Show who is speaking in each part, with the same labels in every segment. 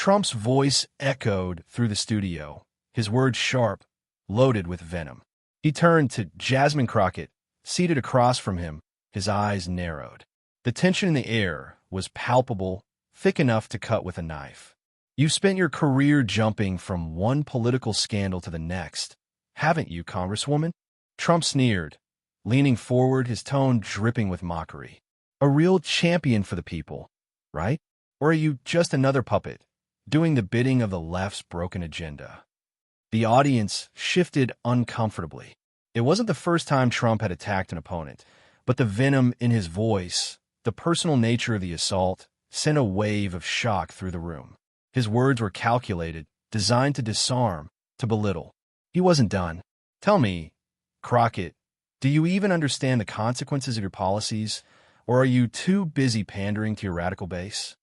Speaker 1: Trump's voice echoed through the studio, his words sharp, loaded with venom. He turned to Jasmine Crockett, seated across from him, his eyes narrowed. The tension in the air was palpable, thick enough to cut with a knife. You've spent your career jumping from one political scandal to the next, haven't you, Congresswoman? Trump sneered, leaning forward, his tone dripping with mockery. A real champion for the people, right? Or are you just another puppet, doing the bidding of the left's broken agenda? The audience shifted uncomfortably. It wasn't the first time Trump had attacked an opponent, but the venom in his voice, the personal nature of the assault, sent a wave of shock through the room. His words were calculated, designed to disarm, to belittle. He wasn't done. Tell me, Crockett, do you even understand the consequences of your policies, or are you too busy pandering to your radical base?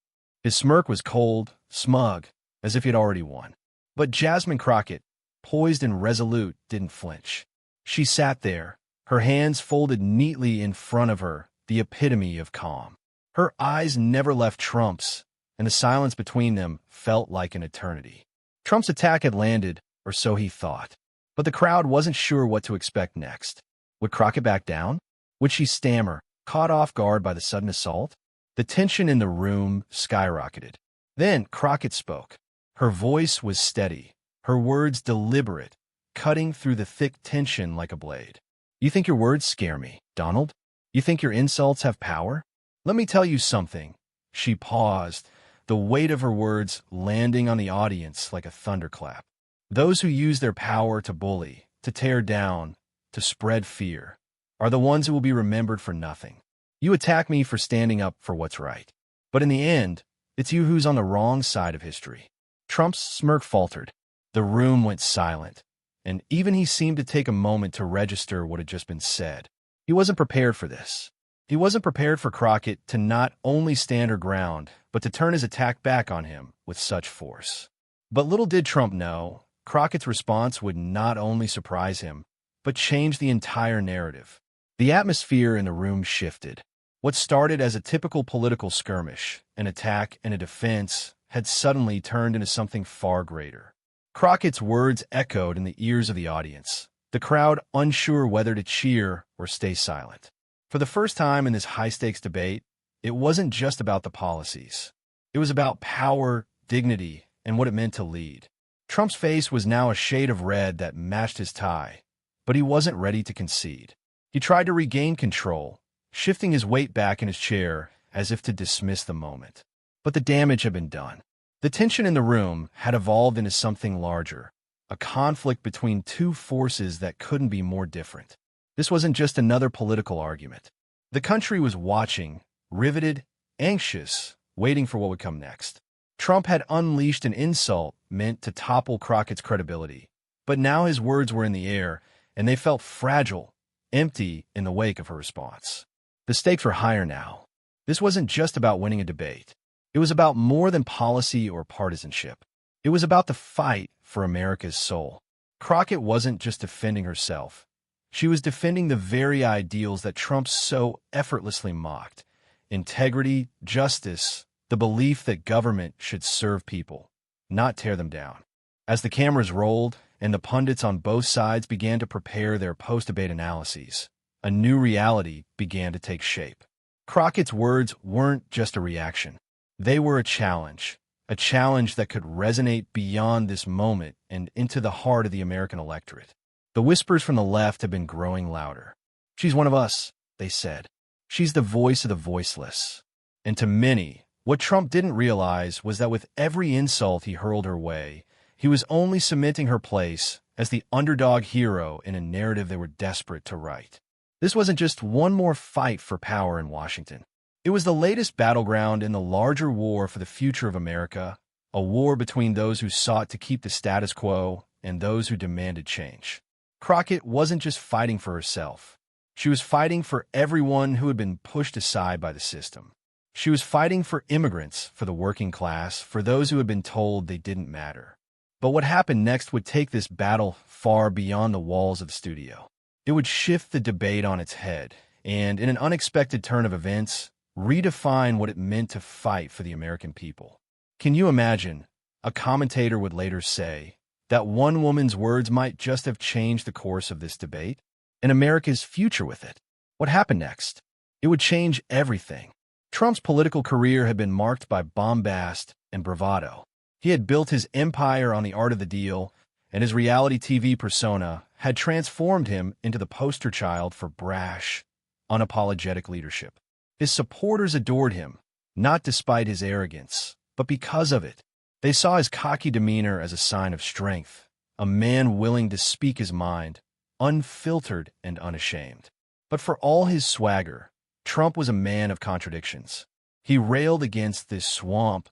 Speaker 1: His smirk was cold, smug, as if he'd already won. But Jasmine Crockett, poised and resolute, didn't flinch. She sat there, her hands folded neatly in front of her, the epitome of calm. Her eyes never left Trump's, and the silence between them felt like an eternity. Trump's attack had landed, or so he thought. But the crowd wasn't sure what to expect next. Would Crockett back down? Would she stammer, caught off guard by the sudden assault? The tension in the room skyrocketed. Then Crockett spoke. Her voice was steady, her words deliberate, cutting through the thick tension like a blade. You think your words scare me, Donald? You think your insults have power? Let me tell you something. She paused, the weight of her words landing on the audience like a thunderclap. Those who use their power to bully, to tear down, to spread fear, are the ones who will be remembered for nothing. You attack me for standing up for what's right. But in the end, it's you who's on the wrong side of history. Trump's smirk faltered. The room went silent, and even he seemed to take a moment to register what had just been said. He wasn't prepared for this. He wasn't prepared for Crockett to not only stand her ground, but to turn his attack back on him with such force. But little did Trump know, Crockett's response would not only surprise him, but change the entire narrative. The atmosphere in the room shifted. What started as a typical political skirmish, an attack and a defense, had suddenly turned into something far greater. Crockett's words echoed in the ears of the audience, the crowd unsure whether to cheer or stay silent. For the first time in this high-stakes debate, it wasn't just about the policies. It was about power, dignity, and what it meant to lead. Trump's face was now a shade of red that matched his tie, but he wasn't ready to concede. He tried to regain control, shifting his weight back in his chair as if to dismiss the moment. But the damage had been done. The tension in the room had evolved into something larger, a conflict between two forces that couldn't be more different. This wasn't just another political argument. The country was watching, riveted, anxious, waiting for what would come next. Trump had unleashed an insult meant to topple Crockett's credibility, but now his words were in the air, and they felt fragile, empty in the wake of her response. The stakes were higher now. This wasn't just about winning a debate. It was about more than policy or partisanship. It was about the fight for America's soul. Crockett wasn't just defending herself. She was defending the very ideals that Trump so effortlessly mocked: integrity, justice, the belief that government should serve people, not tear them down. As the cameras rolled and the pundits on both sides began to prepare their post-debate analyses, a new reality began to take shape. Crockett's words weren't just a reaction. They were a challenge that could resonate beyond this moment and into the heart of the American electorate. The whispers from the left had been growing louder. She's one of us, they said. She's the voice of the voiceless. And to many, what Trump didn't realize was that with every insult he hurled her way, he was only cementing her place as the underdog hero in a narrative they were desperate to write. This wasn't just one more fight for power in Washington. It was the latest battleground in the larger war for the future of America, a war between those who sought to keep the status quo and those who demanded change. Crockett wasn't just fighting for herself. She was fighting for everyone who had been pushed aside by the system. She was fighting for immigrants, for the working class, for those who had been told they didn't matter. But what happened next would take this battle far beyond the walls of the studio. It would shift the debate on its head, and in an unexpected turn of events, redefine what it meant to fight for the American people. Can you imagine A commentator would later say that one woman's words might just have changed the course of this debate and America's future with it. What happened next? It would change everything. Trump's political career had been marked by bombast and bravado. He had built his empire on the art of the deal, and his reality TV persona had transformed him into the poster child for brash, unapologetic leadership. His supporters adored him, not despite his arrogance, but because of it. They saw his cocky demeanor as a sign of strength, a man willing to speak his mind, unfiltered and unashamed. But for all his swagger, Trump was a man of contradictions. He railed against this swamp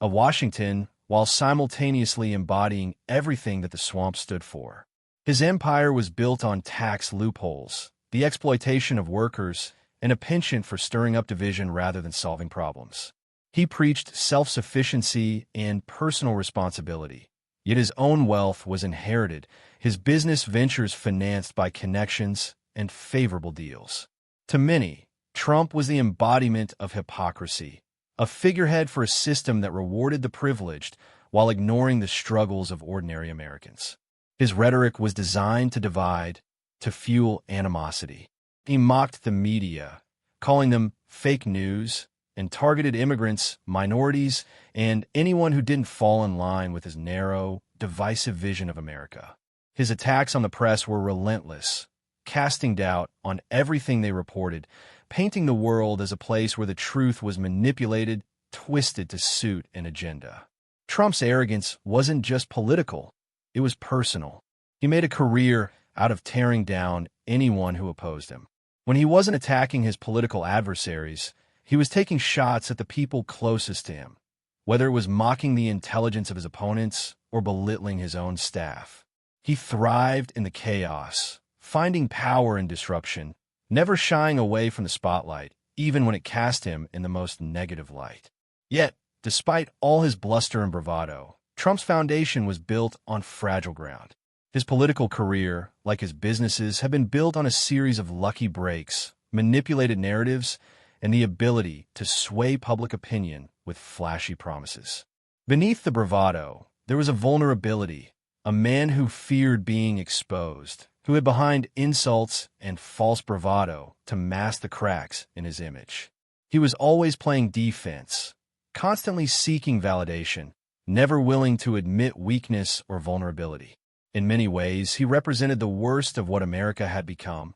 Speaker 1: of Washington while simultaneously embodying everything that the swamp stood for. His empire was built on tax loopholes, the exploitation of workers, and a penchant for stirring up division rather than solving problems. He preached self-sufficiency and personal responsibility, yet his own wealth was inherited, his business ventures financed by connections and favorable deals. To many, Trump was the embodiment of hypocrisy, a figurehead for a system that rewarded the privileged while ignoring the struggles of ordinary Americans. His rhetoric was designed to divide, to fuel animosity. He mocked the media, calling them fake news, and targeted immigrants, minorities, and anyone who didn't fall in line with his narrow, divisive vision of America. His attacks on the press were relentless, casting doubt on everything they reported, painting the world as a place where the truth was manipulated, twisted to suit an agenda. Trump's arrogance wasn't just political, it was personal. He made a career out of tearing down anyone who opposed him. When he wasn't attacking his political adversaries, he was taking shots at the people closest to him, whether it was mocking the intelligence of his opponents or belittling his own staff. He thrived in the chaos, finding power in disruption, never shying away from the spotlight, even when it cast him in the most negative light. Yet, despite all his bluster and bravado, Trump's foundation was built on fragile ground. His political career, like his businesses, had been built on a series of lucky breaks, manipulated narratives, and the ability to sway public opinion with flashy promises. Beneath the bravado, there was a vulnerability, a man who feared being exposed, who hid behind insults and false bravado to mask the cracks in his image. He was always playing defense, constantly seeking validation, never willing to admit weakness or vulnerability. In many ways, he represented the worst of what America had become,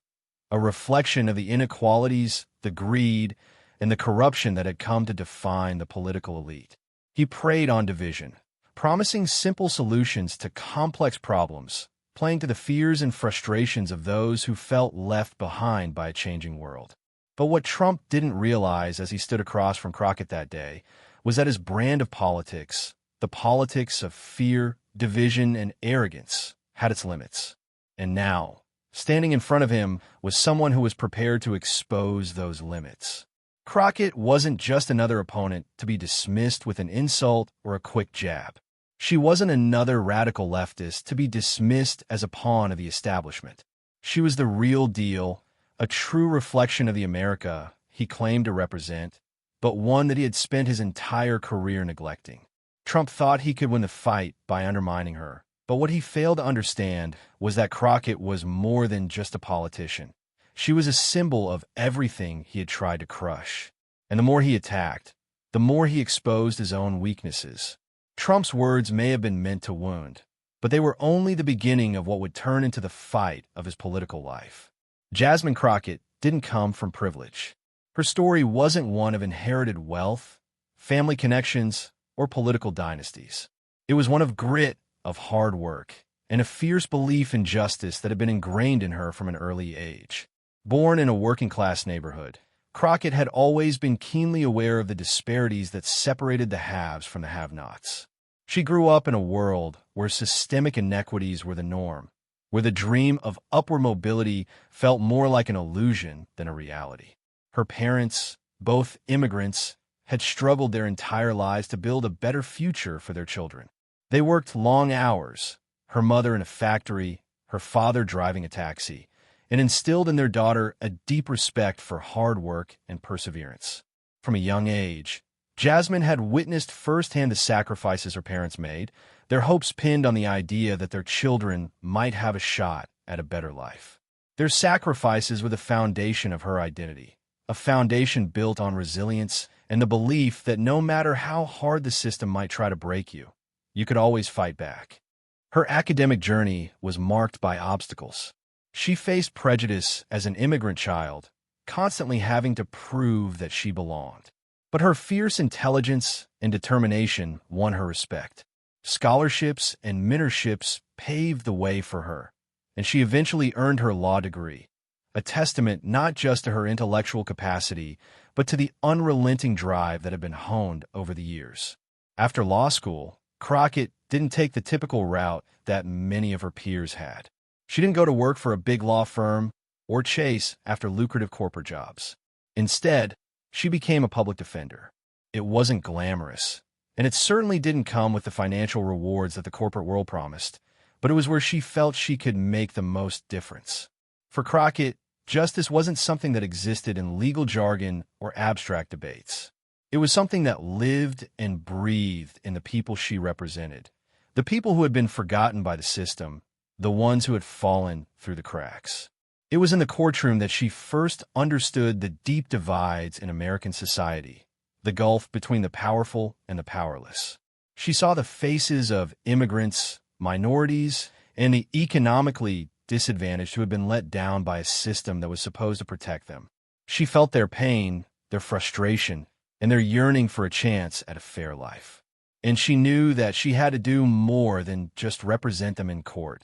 Speaker 1: a reflection of the inequalities, the greed, and the corruption that had come to define the political elite. He preyed on division, promising simple solutions to complex problems, playing to the fears and frustrations of those who felt left behind by a changing world. But what Trump didn't realize as he stood across from Crockett that day was that his brand of politics, the politics of fear, division, and arrogance, had its limits. And now, standing in front of him was someone who was prepared to expose those limits. Crockett wasn't just another opponent to be dismissed with an insult or a quick jab. She wasn't another radical leftist to be dismissed as a pawn of the establishment. She was the real deal, a true reflection of the America he claimed to represent, but one that he had spent his entire career neglecting. Trump thought he could win the fight by undermining her, but what he failed to understand was that Crockett was more than just a politician. She was a symbol of everything he had tried to crush. And the more he attacked, the more he exposed his own weaknesses. Trump's words may have been meant to wound, but they were only the beginning of what would turn into the fight of his political life. Jasmine Crockett didn't come from privilege. Her story wasn't one of inherited wealth, family connections, or political dynasties. It was one of grit, of hard work, and a fierce belief in justice that had been ingrained in her from an early age. Born in a working-class neighborhood, Crockett had always been keenly aware of the disparities that separated the haves from the have-nots. She grew up in a world where systemic inequities were the norm, where the dream of upward mobility felt more like an illusion than a reality. Her parents, both immigrants, had struggled their entire lives to build a better future for their children. They worked long hours, her mother in a factory, her father driving a taxi, and instilled in their daughter a deep respect for hard work and perseverance. From a young age, Jasmine had witnessed firsthand the sacrifices her parents made, their hopes pinned on the idea that their children might have a shot at a better life. Their sacrifices were the foundation of her identity, a foundation built on resilience and the belief that no matter how hard the system might try to break you, you could always fight back. Her academic journey was marked by obstacles. She faced prejudice as an immigrant child, constantly having to prove that she belonged. But her fierce intelligence and determination won her respect. Scholarships and mentorships paved the way for her, and she eventually earned her law degree, a testament not just to her intellectual capacity, but to the unrelenting drive that had been honed over the years. After law school, Crockett didn't take the typical route that many of her peers had. She didn't go to work for a big law firm or chase after lucrative corporate jobs. Instead, she became a public defender. It wasn't glamorous, and it certainly didn't come with the financial rewards that the corporate world promised, but it was where she felt she could make the most difference. For Crockett, justice wasn't something that existed in legal jargon or abstract debates. It was something that lived and breathed in the people she represented, the people who had been forgotten by the system, the ones who had fallen through the cracks. It was in the courtroom that she first understood the deep divides in American society, the gulf between the powerful and the powerless. She saw the faces of immigrants, minorities, and the economically disadvantaged who had been let down by a system that was supposed to protect them. She felt their pain, their frustration, and their yearning for a chance at a fair life. And she knew that she had to do more than just represent them in court.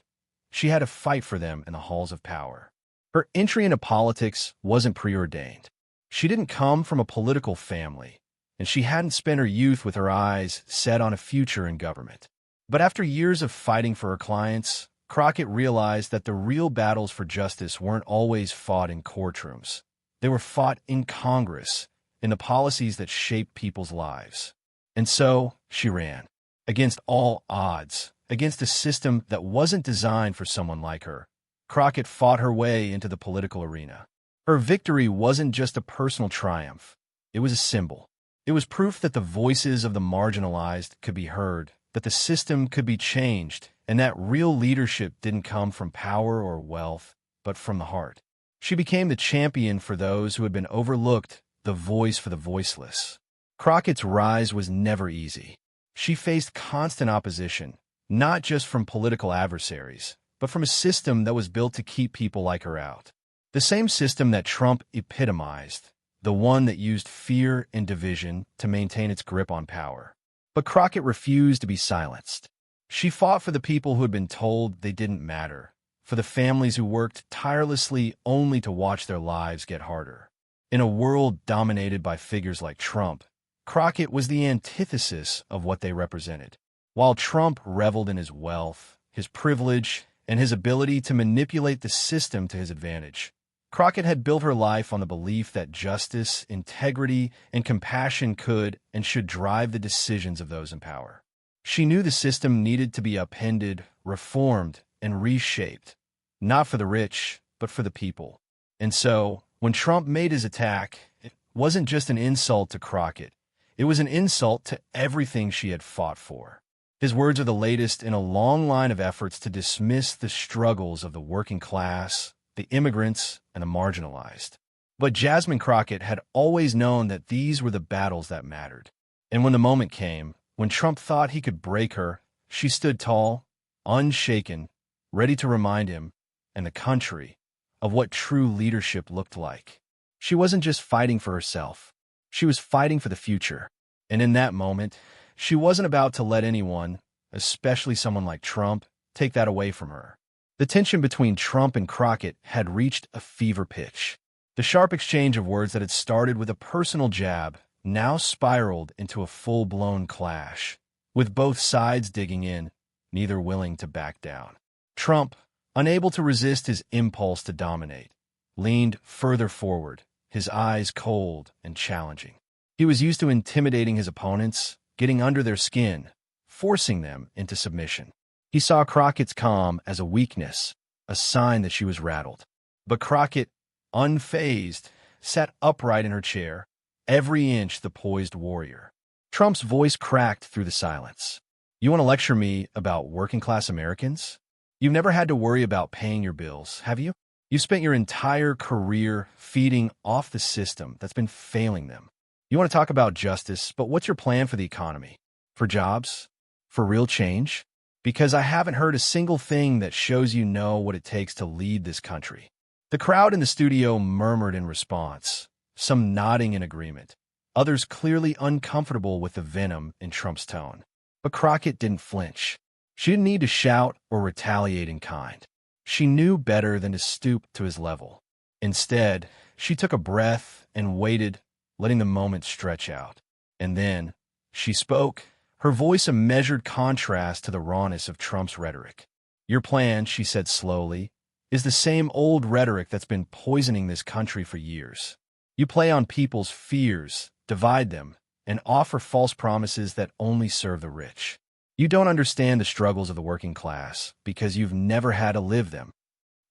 Speaker 1: She had to fight for them in the halls of power. Her entry into politics wasn't preordained. She didn't come from a political family, and she hadn't spent her youth with her eyes set on a future in government. But after years of fighting for her clients, Crockett realized that the real battles for justice weren't always fought in courtrooms. They were fought in Congress, in the policies that shaped people's lives. And so, she ran, against all odds, against a system that wasn't designed for someone like her. Crockett fought her way into the political arena. Her victory wasn't just a personal triumph. It was a symbol. It was proof that the voices of the marginalized could be heard, that the system could be changed, and that real leadership didn't come from power or wealth, but from the heart. She became the champion for those who had been overlooked, the voice for the voiceless. Crockett's rise was never easy. She faced constant opposition, not just from political adversaries, but from a system that was built to keep people like her out. The same system that Trump epitomized, the one that used fear and division to maintain its grip on power. But Crockett refused to be silenced. She fought for the people who had been told they didn't matter, for the families who worked tirelessly only to watch their lives get harder. In a world dominated by figures like Trump, Crockett was the antithesis of what they represented. While Trump reveled in his wealth, his privilege, and his ability to manipulate the system to his advantage, Crockett had built her life on the belief that justice, integrity, and compassion could and should drive the decisions of those in power. She knew the system needed to be upended, reformed, and reshaped, not for the rich, but for the people. And so, when Trump made his attack, it wasn't just an insult to Crockett. It was an insult to everything she had fought for. His words are the latest in a long line of efforts to dismiss the struggles of the working class, the immigrants, and the marginalized. But Jasmine Crockett had always known that these were the battles that mattered. And when the moment came, when Trump thought he could break her, she stood tall, unshaken, ready to remind him, and the country, of what true leadership looked like. She wasn't just fighting for herself. She was fighting for the future. And in that moment, she wasn't about to let anyone, especially someone like Trump, take that away from her. The tension between Trump and Crockett had reached a fever pitch. The sharp exchange of words that had started with a personal jab now spiraled into a full-blown clash, with both sides digging in, neither willing to back down. Trump, unable to resist his impulse to dominate, leaned further forward, his eyes cold and challenging. He was used to intimidating his opponents, getting under their skin, forcing them into submission. He saw Crockett's calm as a weakness, a sign that she was rattled. But Crockett, unfazed, sat upright in her chair, every inch the poised warrior. Trump's voice cracked through the silence. You want to lecture me about working-class Americans? You've never had to worry about paying your bills, have you? You've spent your entire career feeding off the system that's been failing them. You want to talk about justice, but what's your plan for the economy? For jobs? For real change? Because I haven't heard a single thing that shows you know what it takes to lead this country. The crowd in the studio murmured in response, some nodding in agreement, others clearly uncomfortable with the venom in Trump's tone. But Crockett didn't flinch. She didn't need to shout or retaliate in kind. She knew better than to stoop to his level. Instead, she took a breath and waited, letting the moment stretch out. And then, she spoke, her voice a measured contrast to the rawness of Trump's rhetoric. Your plan, she said slowly, is the same old rhetoric that's been poisoning this country for years. You play on people's fears, divide them, and offer false promises that only serve the rich. You don't understand the struggles of the working class because you've never had to live them.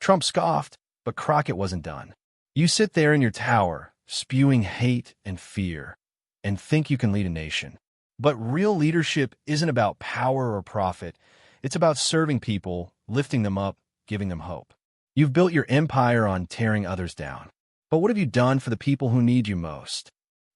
Speaker 1: Trump scoffed, but Crockett wasn't done. You sit there in your tower, spewing hate and fear, and think you can lead a nation. But real leadership isn't about power or profit. It's about serving people, lifting them up, giving them hope. You've built your empire on tearing others down. But what have you done for the people who need you most?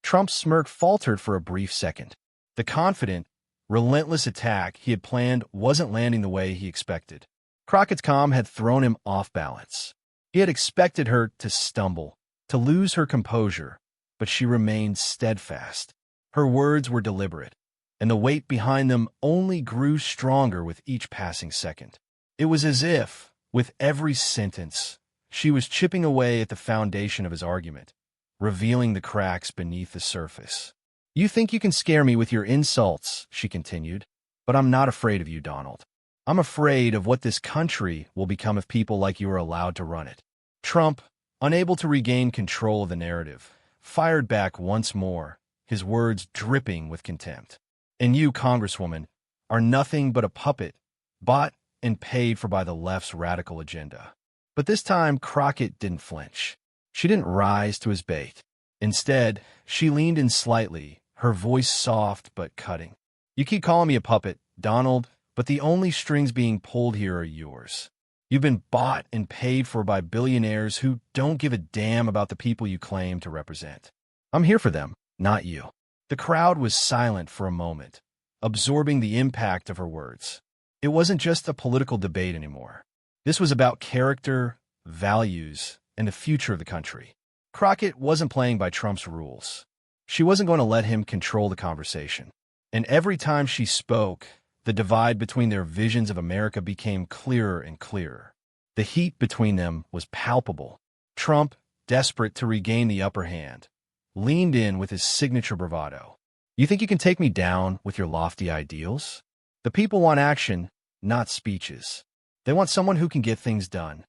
Speaker 1: Trump's smirk faltered for a brief second. The confident, relentless attack he had planned wasn't landing the way he expected. Crockett's calm had thrown him off balance. He had expected her to stumble, to lose her composure, but she remained steadfast. Her words were deliberate, and the weight behind them only grew stronger with each passing second. It was as if, with every sentence, she was chipping away at the foundation of his argument, revealing the cracks beneath the surface. You think you can scare me with your insults, she continued, but I'm not afraid of you, Donald. I'm afraid of what this country will become if people like you are allowed to run it. Trump, unable to regain control of the narrative, fired back once more, his words dripping with contempt. And you, Congresswoman, are nothing but a puppet, bought and paid for by the left's radical agenda. But this time, Crockett didn't flinch. She didn't rise to his bait. Instead, she leaned in slightly, her voice soft but cutting. You keep calling me a puppet, Donald, but the only strings being pulled here are yours. You've been bought and paid for by billionaires who don't give a damn about the people you claim to represent. I'm here for them, not you. The crowd was silent for a moment, absorbing the impact of her words. It wasn't just a political debate anymore. This was about character, values, and the future of the country. Crockett wasn't playing by Trump's rules. She wasn't going to let him control the conversation. And every time she spoke, the divide between their visions of America became clearer and clearer. The heat between them was palpable. Trump, desperate to regain the upper hand, leaned in with his signature bravado. You think you can take me down with your lofty ideals? The people want action, not speeches. They want someone who can get things done.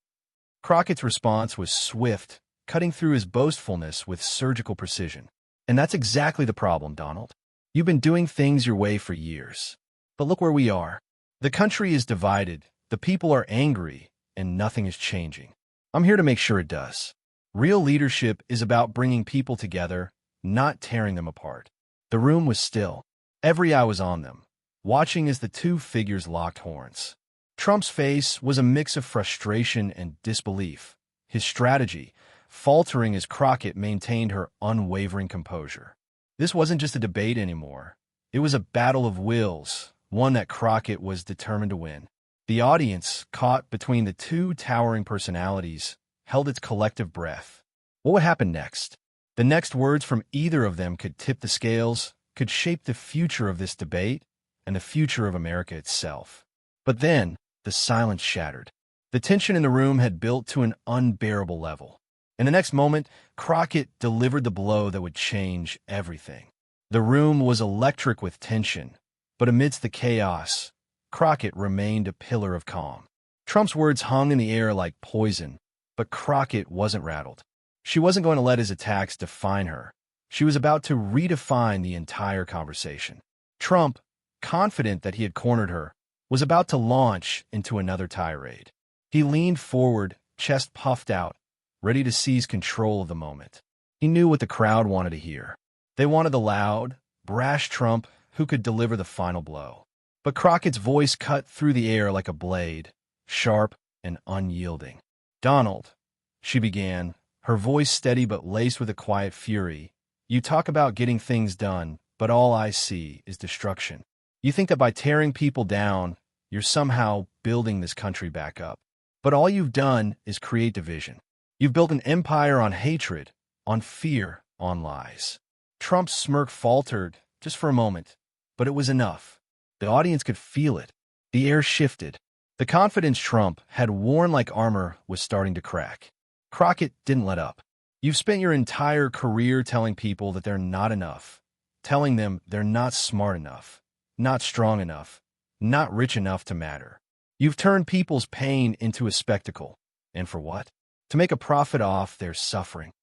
Speaker 1: Crockett's response was swift, cutting through his boastfulness with surgical precision. And that's exactly the problem, Donald. You've been doing things your way for years. But look where we are. The country is divided, the people are angry, and nothing is changing. I'm here to make sure it does. Real leadership is about bringing people together, not tearing them apart. The room was still. Every eye was on them, watching as the two figures locked horns. Trump's face was a mix of frustration and disbelief, his strategy faltering as Crockett maintained her unwavering composure. This wasn't just a debate anymore. It was a battle of wills, one that Crockett was determined to win. The audience, caught between the two towering personalities, held its collective breath. What would happen next? The next words from either of them could tip the scales, could shape the future of this debate and the future of America itself. But then, the silence shattered. The tension in the room had built to an unbearable level. In the next moment, Crockett delivered the blow that would change everything. The room was electric with tension, but amidst the chaos, Crockett remained a pillar of calm. Trump's words hung in the air like poison, but Crockett wasn't rattled. She wasn't going to let his attacks define her. She was about to redefine the entire conversation. Trump, confident that he had cornered her, was about to launch into another tirade. He leaned forward, chest puffed out, ready to seize control of the moment. He knew what the crowd wanted to hear. They wanted the loud, brash Trump who could deliver the final blow. But Crockett's voice cut through the air like a blade, sharp and unyielding. "Donald," she began, her voice steady but laced with a quiet fury, "you talk about getting things done, but all I see is destruction. You think that by tearing people down, you're somehow building this country back up. But all you've done is create division. You've built an empire on hatred, on fear, on lies." Trump's smirk faltered just for a moment, but it was enough. The audience could feel it. The air shifted. The confidence Trump had worn like armor was starting to crack. Crockett didn't let up. "You've spent your entire career telling people that they're not enough, telling them they're not smart enough, not strong enough, not rich enough to matter. You've turned people's pain into a spectacle. And for what? To make a profit off their suffering."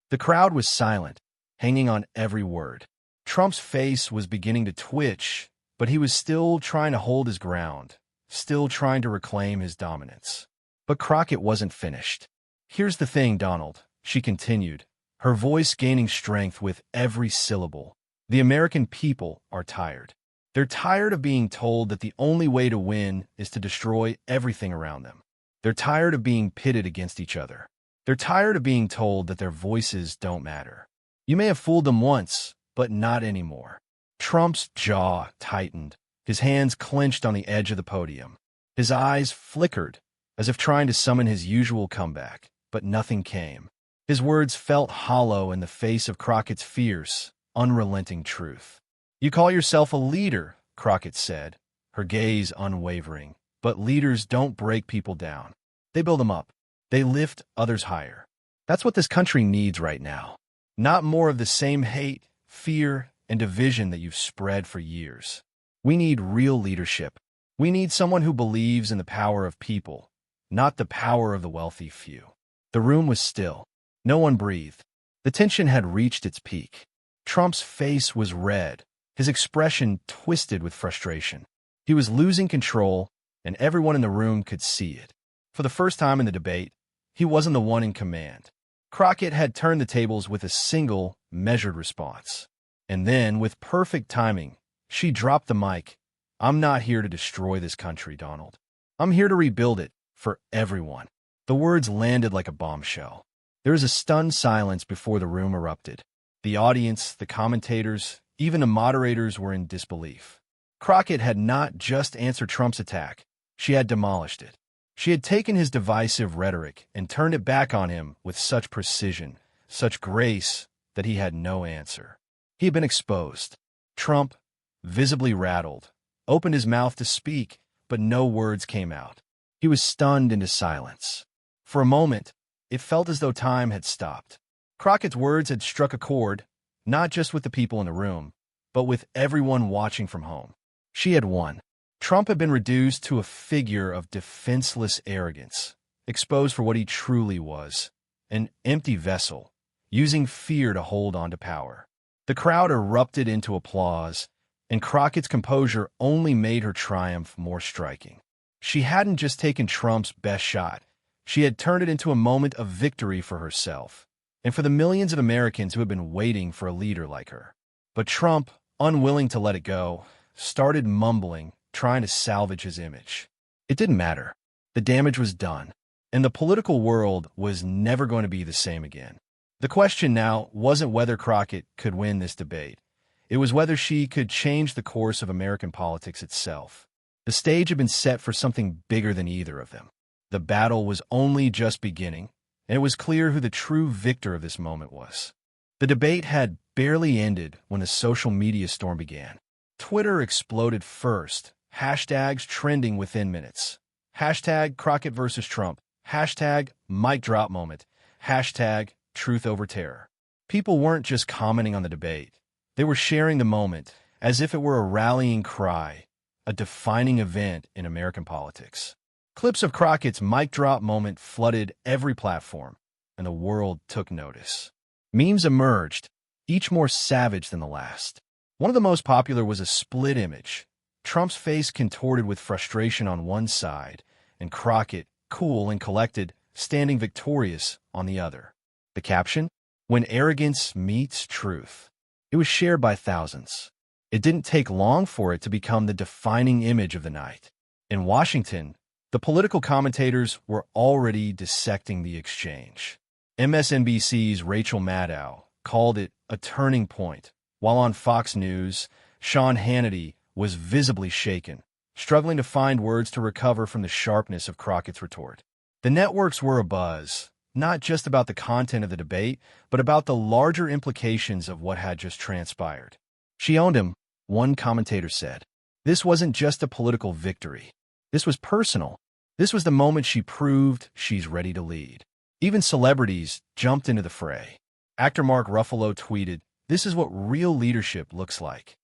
Speaker 1: The crowd was silent, hanging on every word. Trump's face was beginning to twitch, but he was still trying to hold his ground, still trying to reclaim his dominance. But Crockett wasn't finished. "Here's the thing, Donald," she continued, her voice gaining strength with every syllable. "The American people are tired. They're tired of being told that the only way to win is to destroy everything around them. They're tired of being pitted against each other. They're tired of being told that their voices don't matter. You may have fooled them once, but not anymore." Trump's jaw tightened, his hands clenched on the edge of the podium. His eyes flickered, as if trying to summon his usual comeback, but nothing came. His words felt hollow in the face of Crockett's fierce, unrelenting truth. "You call yourself a leader," Crockett said, her gaze unwavering. "But leaders don't break people down. They build them up. They lift others higher. That's what this country needs right now. Not more of the same hate, fear, and division that you've spread for years. We need real leadership. We need someone who believes in the power of people, not the power of the wealthy few." The room was still. No one breathed. The tension had reached its peak. Trump's face was red, his expression twisted with frustration. He was losing control, and everyone in the room could see it. For the first time in the debate, he wasn't the one in command. Crockett had turned the tables with a single, measured response. And then, with perfect timing, she dropped the mic. "I'm not here to destroy this country, Donald. I'm here to rebuild it for everyone." The words landed like a bombshell. There was a stunned silence before the room erupted. The audience, the commentators, even the moderators were in disbelief. Crockett had not just answered Trump's attack, she had demolished it. She had taken his divisive rhetoric and turned it back on him with such precision, such grace, that he had no answer. He had been exposed. Trump, visibly rattled, opened his mouth to speak, but no words came out. He was stunned into silence. For a moment, it felt as though time had stopped. Crockett's words had struck a chord, not just with the people in the room, but with everyone watching from home. She had won. Trump had been reduced to a figure of defenseless arrogance, exposed for what he truly was, an empty vessel, using fear to hold on to power. The crowd erupted into applause, and Crockett's composure only made her triumph more striking. She hadn't just taken Trump's best shot. She had turned it into a moment of victory for herself, and for the millions of Americans who had been waiting for a leader like her. But Trump, unwilling to let it go, started mumbling, trying to salvage his image. It didn't matter. The damage was done, and the political world was never going to be the same again. The question now wasn't whether Crockett could win this debate. It was whether she could change the course of American politics itself. The stage had been set for something bigger than either of them. The battle was only just beginning, and it was clear who the true victor of this moment was. The debate had barely ended when a social media storm began. Twitter exploded first, hashtags trending within minutes. Hashtag Crockett versus Trump. Hashtag mic drop moment. Hashtag truth over terror. People weren't just commenting on the debate. They were sharing the moment as if it were a rallying cry, a defining event in American politics. Clips of Crockett's mic drop moment flooded every platform, and the world took notice. Memes emerged, each more savage than the last. One of the most popular was a split image, Trump's face contorted with frustration on one side, and Crockett, cool and collected, standing victorious on the other. The caption? "When arrogance meets truth." It was shared by thousands. It didn't take long for it to become the defining image of the night. In Washington, the political commentators were already dissecting the exchange. MSNBC's Rachel Maddow called it a turning point, while on Fox News, Sean Hannity was visibly shaken, struggling to find words to recover from the sharpness of Crockett's retort. The networks were abuzz, not just about the content of the debate, but about the larger implications of what had just transpired. She owned him, one commentator said. This wasn't just a political victory. This was personal. This was the moment she proved she's ready to lead. Even celebrities jumped into the fray. Actor Mark Ruffalo tweeted, "This is what real leadership looks like."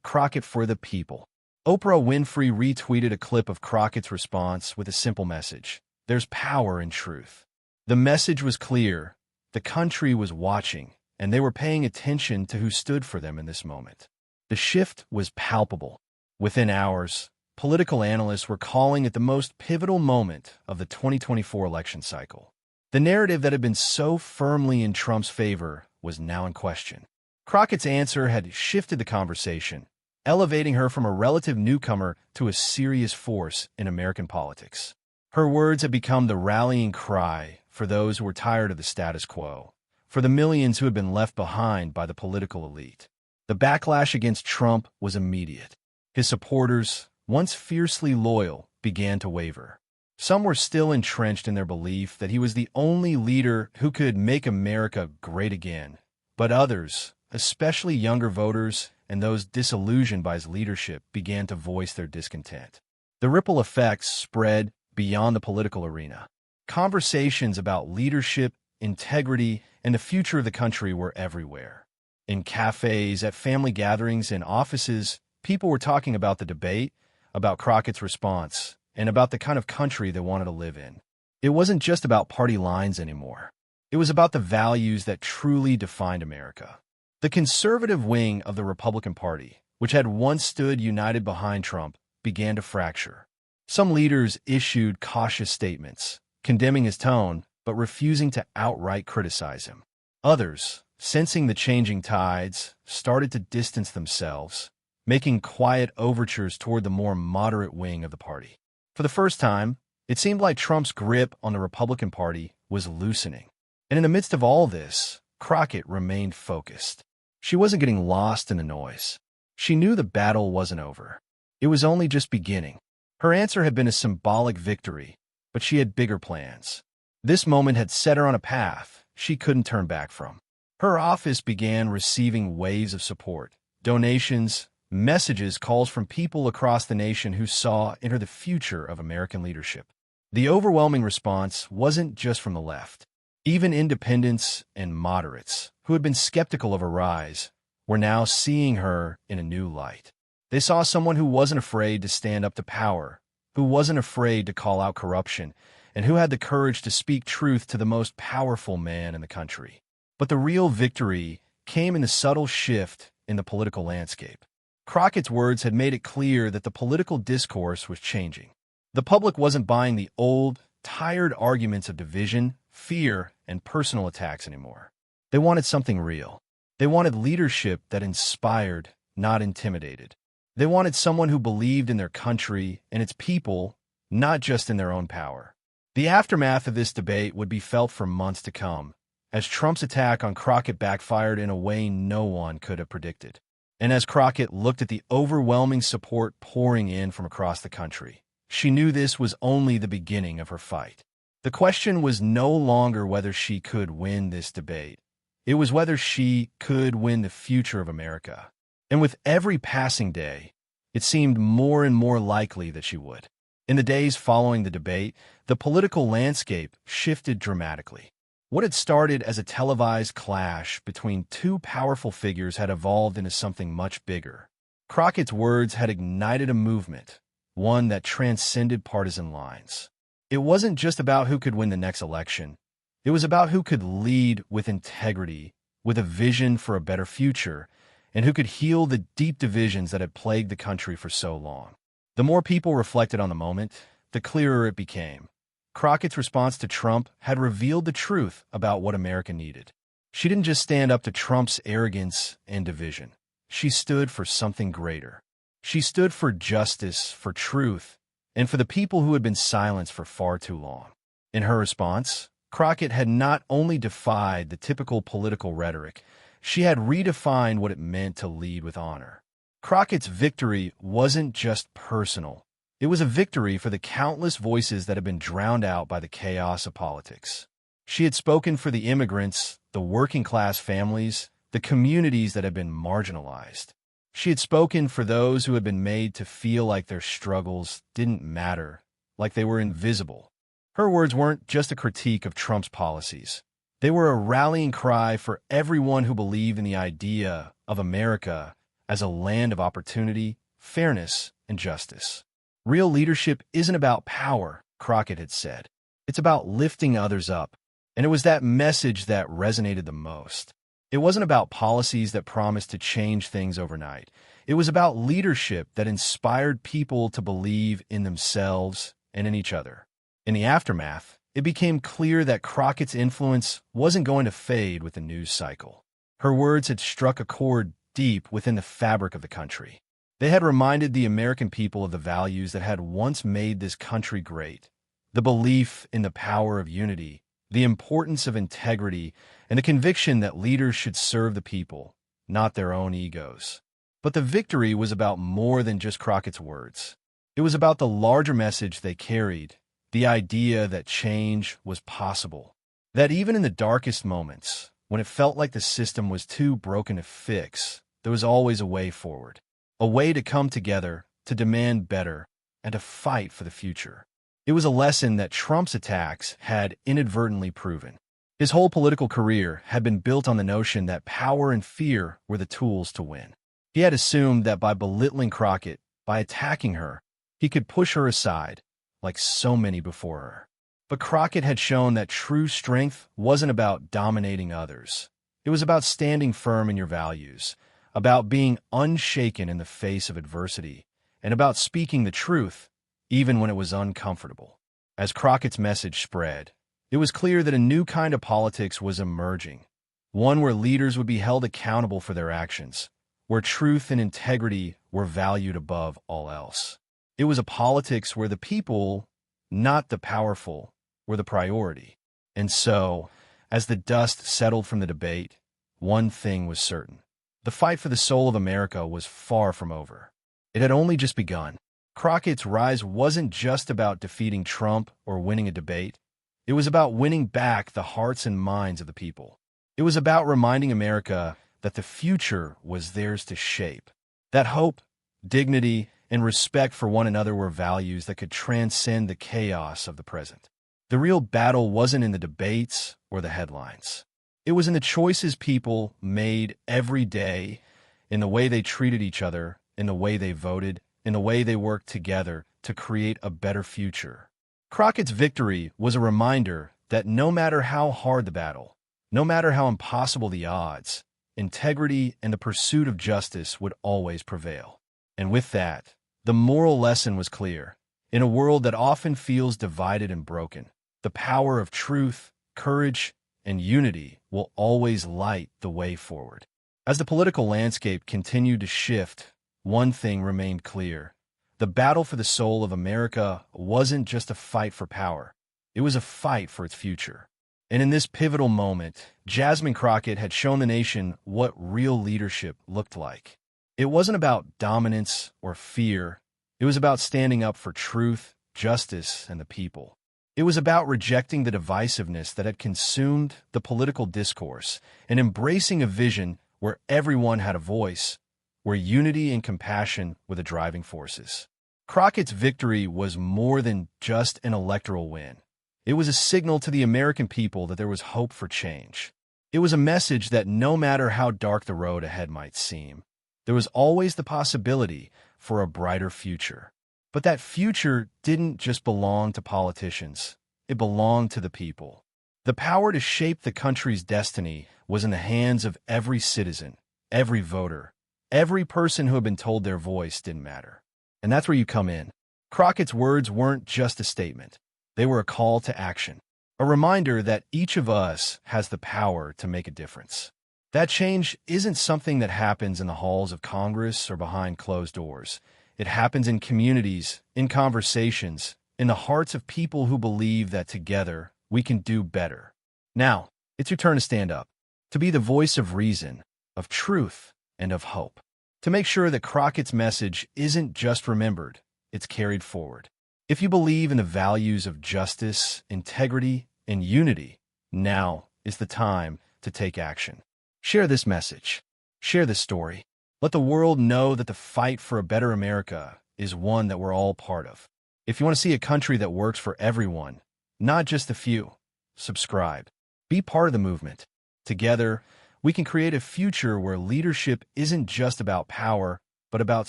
Speaker 1: #Crockett for the people. Oprah Winfrey retweeted a clip of Crockett's response with a simple message. There's power in truth. The message was clear. The country was watching, and they were paying attention to who stood for them in this moment. The shift was palpable. Within hours, political analysts were calling it the most pivotal moment of the 2024 election cycle. The narrative that had been so firmly in Trump's favor was now in question. Crockett's answer had shifted the conversation, elevating her from a relative newcomer to a serious force in American politics. Her words had become the rallying cry for those who were tired of the status quo, for the millions who had been left behind by the political elite. The backlash against Trump was immediate. His supporters, once fiercely loyal, began to waver. Some were still entrenched in their belief that he was the only leader who could make America great again. But others, especially younger voters and those disillusioned by his leadership, began to voice their discontent. The ripple effects spread beyond the political arena. Conversations about leadership, integrity, and the future of the country were everywhere. In cafes, at family gatherings, and offices, people were talking about the debate, about Crockett's response, and about the kind of country they wanted to live in. It wasn't just about party lines anymore. It was about the values that truly defined America. The conservative wing of the Republican Party, which had once stood united behind Trump, began to fracture. Some leaders issued cautious statements, condemning his tone, but refusing to outright criticize him. Others, sensing the changing tides, started to distance themselves, making quiet overtures toward the more moderate wing of the party. For the first time, it seemed like Trump's grip on the Republican Party was loosening. And in the midst of all this, Crockett remained focused. She wasn't getting lost in the noise. She knew the battle wasn't over. It was only just beginning. Her answer had been a symbolic victory, but she had bigger plans. This moment had set her on a path she couldn't turn back from. Her office began receiving waves of support, donations, messages, calls from people across the nation who saw in her the future of American leadership. The overwhelming response wasn't just from the left. Even independents and moderates, who had been skeptical of her rise, were now seeing her in a new light. They saw someone who wasn't afraid to stand up to power, who wasn't afraid to call out corruption, and who had the courage to speak truth to the most powerful man in the country. But the real victory came in the subtle shift in the political landscape. Crockett's words had made it clear that the political discourse was changing. The public wasn't buying the old, tired arguments of division, fear, and personal attacks anymore. They wanted something real. They wanted leadership that inspired, not intimidated. They wanted someone who believed in their country and its people, not just in their own power. The aftermath of this debate would be felt for months to come, as Trump's attack on Crockett backfired in a way no one could have predicted. And as Crockett looked at the overwhelming support pouring in from across the country, she knew this was only the beginning of her fight. The question was no longer whether she could win this debate. It was whether she could win the future of America. And with every passing day, it seemed more and more likely that she would. In the days following the debate, the political landscape shifted dramatically. What had started as a televised clash between two powerful figures had evolved into something much bigger. Crockett's words had ignited a movement, one that transcended partisan lines. It wasn't just about who could win the next election. It was about who could lead with integrity, with a vision for a better future, and who could heal the deep divisions that had plagued the country for so long. The more people reflected on the moment, the clearer it became. Crockett's response to Trump had revealed the truth about what America needed. She didn't just stand up to Trump's arrogance and division. She stood for something greater. She stood for justice, for truth, and for the people who had been silenced for far too long. In her response, Crockett had not only defied the typical political rhetoric, she had redefined what it meant to lead with honor. Crockett's victory wasn't just personal. It was a victory for the countless voices that had been drowned out by the chaos of politics. She had spoken for the immigrants, the working-class families, the communities that had been marginalized. She had spoken for those who had been made to feel like their struggles didn't matter, like they were invisible. Her words weren't just a critique of Trump's policies. They were a rallying cry for everyone who believed in the idea of America as a land of opportunity, fairness, and justice. Real leadership isn't about power, Crockett had said. It's about lifting others up. And it was that message that resonated the most. It wasn't about policies that promised to change things overnight. It was about leadership that inspired people to believe in themselves and in each other. In the aftermath, it became clear that Crockett's influence wasn't going to fade with the news cycle. Her words had struck a chord deep within the fabric of the country. They had reminded the American people of the values that had once made this country great: the belief in the power of unity, the importance of integrity, and the conviction that leaders should serve the people, not their own egos. But the victory was about more than just Crockett's words. It was about the larger message they carried, the idea that change was possible, that even in the darkest moments, when it felt like the system was too broken to fix, there was always a way forward, a way to come together, to demand better, and to fight for the future. It was a lesson that Trump's attacks had inadvertently proven. His whole political career had been built on the notion that power and fear were the tools to win. He had assumed that by belittling Crockett, by attacking her, he could push her aside, like so many before her. But Crockett had shown that true strength wasn't about dominating others. It was about standing firm in your values, about being unshaken in the face of adversity, and about speaking the truth, even when it was uncomfortable. As Crockett's message spread, it was clear that a new kind of politics was emerging, one where leaders would be held accountable for their actions, where truth and integrity were valued above all else. It was a politics where the people, not the powerful, were the priority. And so, as the dust settled from the debate, one thing was certain. The fight for the soul of America was far from over. It had only just begun. Crockett's rise wasn't just about defeating Trump or winning a debate. It was about winning back the hearts and minds of the people. It was about reminding America that the future was theirs to shape, that hope, dignity, and respect for one another were values that could transcend the chaos of the present. The real battle wasn't in the debates or the headlines. It was in the choices people made every day, in the way they treated each other, in the way they voted, in the way they worked together to create a better future. Crockett's victory was a reminder that no matter how hard the battle, no matter how impossible the odds, integrity and the pursuit of justice would always prevail. And with that, the moral lesson was clear. In a world that often feels divided and broken, the power of truth, courage, and unity will always light the way forward. As the political landscape continued to shift, one thing remained clear. The battle for the soul of America wasn't just a fight for power. It was a fight for its future. And in this pivotal moment, Jasmine Crockett had shown the nation what real leadership looked like. It wasn't about dominance or fear. It was about standing up for truth, justice, and the people. It was about rejecting the divisiveness that had consumed the political discourse and embracing a vision where everyone had a voice, where unity and compassion were the driving forces. Crockett's victory was more than just an electoral win. It was a signal to the American people that there was hope for change. It was a message that no matter how dark the road ahead might seem, there was always the possibility for a brighter future. But that future didn't just belong to politicians. It belonged to the people. The power to shape the country's destiny was in the hands of every citizen, every voter, every person who had been told their voice didn't matter. And that's where you come in. Crockett's words weren't just a statement. They were a call to action, a reminder that each of us has the power to make a difference. That change isn't something that happens in the halls of Congress or behind closed doors. It happens in communities, in conversations, in the hearts of people who believe that together we can do better. Now, it's your turn to stand up, to be the voice of reason, of truth, and of hope. To make sure that Crockett's message isn't just remembered, it's carried forward. If you believe in the values of justice, integrity, and unity, now is the time to take action. Share this message. Share this story. Let the world know that the fight for a better America is one that we're all part of. If you want to see a country that works for everyone, not just a few, subscribe. Be part of the movement. Together, we can create a future where leadership isn't just about power, but about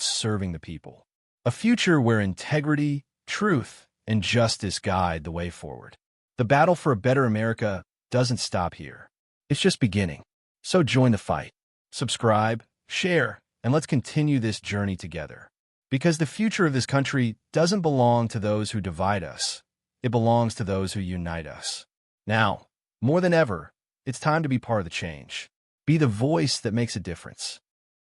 Speaker 1: serving the people. A future where integrity, truth, and justice guide the way forward. The battle for a better America doesn't stop here. It's just beginning. So join the fight. Subscribe, share, and let's continue this journey together. Because the future of this country doesn't belong to those who divide us. It belongs to those who unite us. Now, more than ever, it's time to be part of the change. Be the voice that makes a difference.